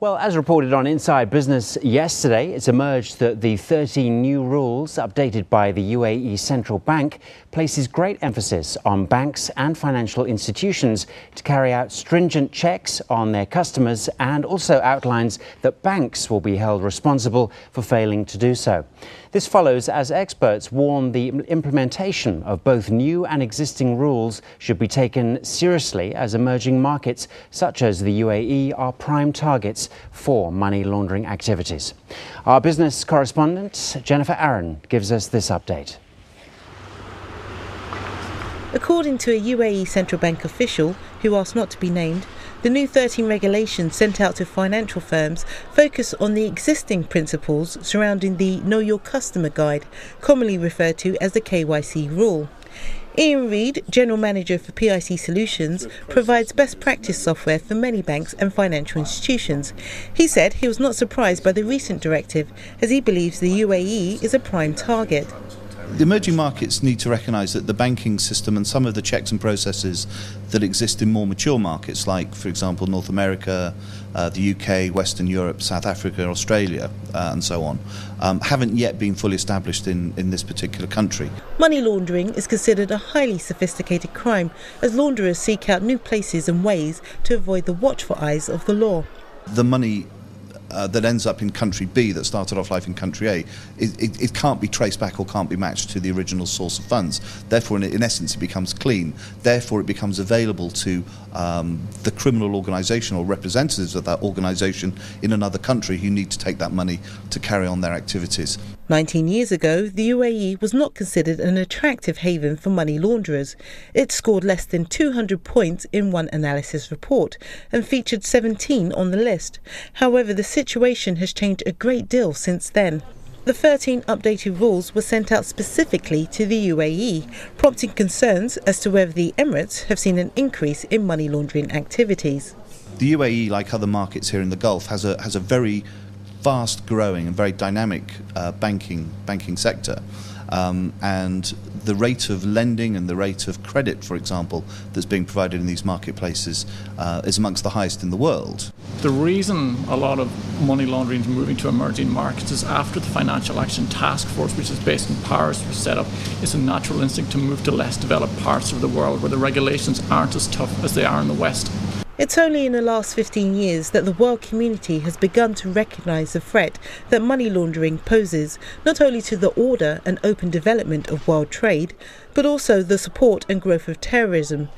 Well, as reported on Inside Business yesterday, it's emerged that the 13 new rules updated by the UAE Central Bank places great emphasis on banks and financial institutions to carry out stringent checks on their customers, and also outlines that banks will be held responsible for failing to do so. This follows as experts warn the implementation of both new and existing rules should be taken seriously, as emerging markets such as the UAE are prime targets for money laundering activities. Our business correspondent Jennifer Aaron gives us this update. According to a UAE Central Bank official who asked not to be named, the new 13 regulations sent out to financial firms focus on the existing principles surrounding the Know Your Customer Guide, commonly referred to as the KYC rule. Ian Reid, General Manager for PIC Solutions, provides best practice software for many banks and financial institutions. He said he was not surprised by the recent directive, as he believes the UAE is a prime target. The emerging markets need to recognise that the banking system and some of the checks and processes that exist in more mature markets, like, for example, North America, the UK, Western Europe, South Africa, Australia, and so on, haven't yet been fully established in this particular country. Money laundering is considered a highly sophisticated crime, as launderers seek out new places and ways to avoid the watchful eyes of the law. The money that ends up in country B that started off life in country A, it can't be traced back or can't be matched to the original source of funds. Therefore, in essence, it becomes clean. Therefore, it becomes available to the criminal organisation or representatives of that organisation in another country who need to take that money to carry on their activities. 19 years ago, the UAE was not considered an attractive haven for money launderers. It scored less than 200 points in one analysis report and featured 17 on the list. However, the situation has changed a great deal since then. The 13 updated rules were sent out specifically to the UAE, prompting concerns as to whether the Emirates have seen an increase in money laundering activities. The UAE, like other markets here in the Gulf, has a very fast growing and very dynamic banking sector, and the rate of lending and the rate of credit, for example, that's being provided in these marketplaces is amongst the highest in the world. The reason a lot of money laundering is moving to emerging markets is after the Financial Action Task Force, which is based in Paris, was set up, it's a natural instinct to move to less developed parts of the world where the regulations aren't as tough as they are in the West. It's only in the last 15 years that the world community has begun to recognise the threat that money laundering poses, not only to the order and open development of world trade, but also the support and growth of terrorism.